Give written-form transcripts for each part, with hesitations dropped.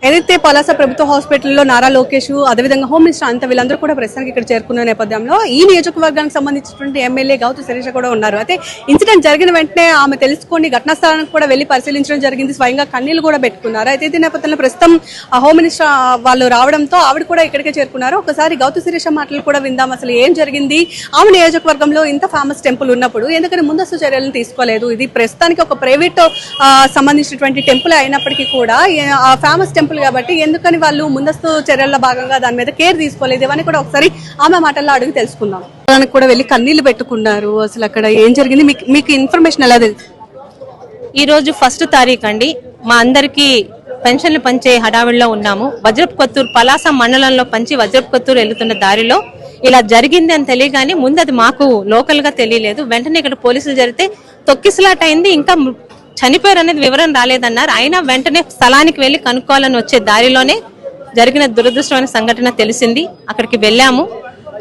ఏదైతే పలాస ప్రభుత్వ హాస్పిటల్లో నారా లోకేష్ అదేవిధంగా హోమ్ మినిస్టర్ అంత వీళ్ళందరూ కూడా ప్రస్తుతానికి ఇక్కడ చేరుకున్న నేపథ్యంలో ఈ నియోజకవర్గానికి సంబంధించినటువంటి ఎమ్మెల్యే గౌతు శిరీష కూడా ఉన్నారు. అయితే ఇన్సిడెంట్ జరిగిన వెంటనే ఆమె తెలుసుకొని ఘటనా స్థలానికి కూడా వెళ్లి పరిశీలించడం జరిగింది. స్వయంగా కన్నీళ్లు కూడా పెట్టుకున్నారు. అయితే ఈ నేపథ్యంలో ప్రస్తుతం హోమ్ మినిస్టర్ వాళ్ళు రావడంతో ఆవిడ కూడా ఇక్కడికే చేరుకున్నారు. ఒకసారి గౌతు శిరీష మాటలు కూడా విందాం. అసలు ఏం జరిగింది, ఆమె నియోజకవర్గంలో ఇంత ఫేమస్ టెంపుల్ ఉన్నప్పుడు ఎందుకని ముందస్తు చర్యలను తీసుకోలేదు? ఇది ప్రస్తుతానికి ఒక ప్రైవేట్ సంబంధించినటువంటి టెంపుల్ అయినప్పటికీ కూడా ఫేమస్ టెంపుల్ కాబట్టి ఎందుకని వాళ్ళు ముందస్తు చర్యల్లో భాగంగా దాని మీద కేర్ తీసుకోలేదు ఇవన్నీ కూడా ఒకసారి ఆమె మాటల్లో అడిగి తెలుసుకుందాం. కూడా వెళ్ళి కన్నీళ్లు పెట్టుకున్నారు. అసలు అక్కడ ఏం జరిగింది, మీకు ఇన్ఫర్మేషన్ ఎలా తెలుసు? ఈ రోజు 1వ తారీఖు అండి. మా అందరికి పెన్షన్లు పంచే హడావిడిలో ఉన్నాము. వజ్రపు కొత్తూరు పలాస మండలంలో పంచి వజ్రపు కొత్తూరు వెళ్తున్న దారిలో ఇలా జరిగింది అని తెలియగానే ముందు అది మాకు లోకల్ గా తెలియలేదు. వెంటనే ఇక్కడ పోలీసులు జరిగితే తొక్కిసలాట అయింది, ఇంకా చనిపోయారు అనేది వివరం రాలేదన్నారు. అయినా వెంటనే స్థలానికి వెళ్లి కనుక్కోవాలని వచ్చే దారిలోనే జరిగిన దురదృష్టమైన సంఘటన తెలిసింది. అక్కడికి వెళ్ళాము.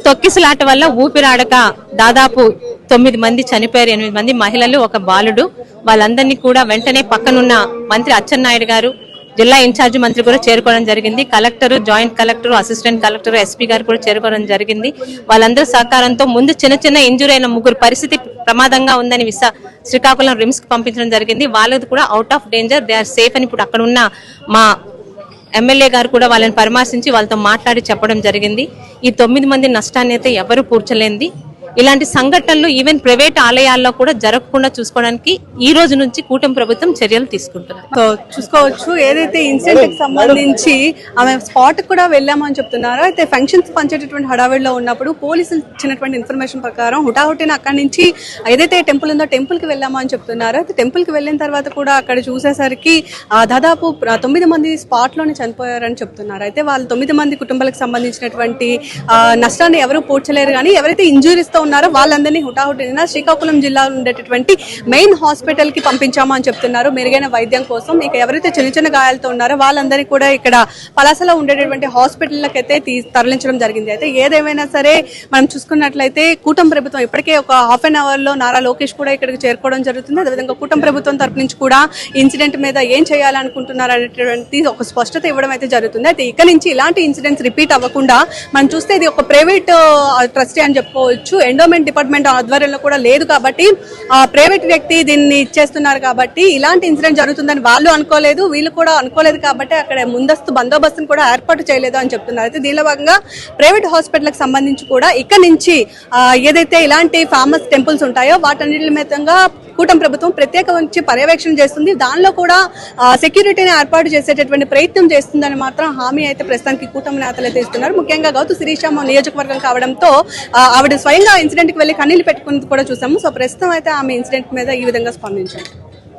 తొక్కిసలాట వల్ల ఊపిరాడక దాదాపు 9 మంది చనిపోయారు. 8 మంది మహిళలు, ఒక బాలుడు. వాళ్ళందరినీ కూడా వెంటనే పక్కనున్న మంత్రి అచ్చెన్నాయుడు గారు, జిల్లా ఇన్ఛార్జి మంత్రి కూడా చేరుకోవడం జరిగింది. Collector, joint collector, assistant collector, SP గారు కూడా చేరుకోవడం జరిగింది. వాళ్ళందరి సహకారంతో ముందు చిన్న ఇంజురీ అయిన 3 పరిస్థితి ప్రమాదంగా ఉందని శ్రీకాకుళం రిమ్స్ కి పంపించడం జరిగింది. వాళ్ళది కూడా out of danger, they are safe అని ఇప్పుడు అక్కడ ఉన్న మా ఎమ్మెల్యే గారు కూడా వాళ్ళని పరామర్శించి వాళ్ళతో మాట్లాడి చెప్పడం జరిగింది. ఈ 9 మంది నష్టాన్ని అయితే ఎవరు పూడ్చలేంది. ఇలాంటి సంఘటనలు ఈవెన్ ప్రైవేట్ ఆలయాల్లో కూడా జరగకుండా చూసుకోవడానికి ఈ రోజు నుంచి కూటమి ప్రభుత్వం చర్యలు తీసుకుంటున్నారు. చూసుకోవచ్చు, ఏదైతే ఇన్సిడెంట్ కి సంబంధించి ఆమె స్పాట్ కూడా వెళ్ళామని చెప్తున్నారో, అయితే ఫంక్షన్స్ పంచేటటువంటి హడావిడిలో ఉన్నప్పుడు పోలీసులు ఇచ్చినటువంటి ఇన్ఫర్మేషన్ ప్రకారం హుటాహుటిన అక్కడి నుంచి ఏదైతే టెంపుల్ ఉందో టెంపుల్ కి వెళ్ళామని చెప్తున్నారు. అయితే టెంపుల్ కి వెళ్ళిన తర్వాత కూడా అక్కడ చూసేసరికి దాదాపు 9 మంది స్పాట్ లోనే చనిపోయారని చెప్తున్నారు. అయితే వాళ్ళు 9 మంది కుటుంబాలకు సంబంధించినటువంటి నష్టాన్ని ఎవరు పూడ్చలేరు, కానీ ఎవరైతే ఇంజురీస్ ఉన్నారో వాళ్ళందరినీ హుటాహుటిన శ్రీకాకుళం జిల్లాలో ఉండేటటువంటి మెయిన్ హాస్పిటల్ కి పంపించామని చెప్తున్నారు మెరుగైన వైద్యం కోసం. ఇక ఎవరైతే చిన్న గాయాలతో ఉన్నారో వాళ్ళందరినీ కూడా ఇక్కడ పలాసలో ఉండేటటువంటి హాస్పిటల్కి అయితే తరలించడం జరిగింది. అయితే ఏదేమైనా సరే మనం చూసుకున్నట్లయితే కూటమి ప్రభుత్వం ఇప్పటికే ఒక హాఫ్ అన్ అవర్ లో నారా లోకేష్ కూడా ఇక్కడికి చేరుకోవడం జరుగుతుంది. అదేవిధంగా కూటమి ప్రభుత్వం తరపు నుంచి కూడా ఇన్సిడెంట్ మీద ఏం చేయాలనుకుంటున్నారు అనేటువంటి ఒక స్పష్టత ఇవ్వడం అయితే జరుగుతుంది. అయితే ఇక నుంచి ఇలాంటి ఇన్సిడెంట్స్ రిపీట్ అవ్వకుండా మనం చూస్తే ఇది ఒక ప్రైవేట్ ట్రస్టీ అని చెప్పుకోవచ్చు. ఎండోమెంట్ డిపార్ట్మెంట్ ఆధ్వర్యంలో కూడా లేదు కాబట్టి ప్రైవేట్ వ్యక్తి దీన్ని ఇచ్చేస్తున్నారు కాబట్టి ఇలాంటి ఇన్సిడెంట్ జరుగుతుందని వాళ్ళు అనుకోలేదు, వీళ్ళు కూడా అనుకోలేదు కాబట్టి అక్కడ ముందస్తు బందోబస్తును కూడా ఏర్పాటు చేయలేదు అని చెప్తున్నారు. అయితే దీనిలో భాగంగా ప్రైవేట్ హాస్పిటల్ కి సంబంధించి కూడా ఇక్కడ నుంచి ఏదైతే ఇలాంటి ఫేమస్ టెంపుల్స్ ఉంటాయో వాటన్నిటి మీదంగా కూటమి ప్రభుత్వం ప్రత్యేకించి పర్యవేక్షణ చేస్తుంది. దానిలో కూడా సెక్యూరిటీని ఏర్పాటు చేసేటటువంటి ప్రయత్నం చేస్తుందని మాత్రం హామీ అయితే ప్రస్తుతానికి కూటమి నేతలు అయితే ఇస్తున్నారు. ముఖ్యంగా గౌతు శిరీష నియోజకవర్గం కావడంతో ఆవిడ స్వయంగా ఇన్సిడెంట్ కి వెళ్లి కన్నీళ్లు పెట్టుకుని కూడా చూసాము. సో ప్రస్తుతం అయితే ఆమె ఇన్సిడెంట్ మీద ఈ విధంగా స్పందించారు.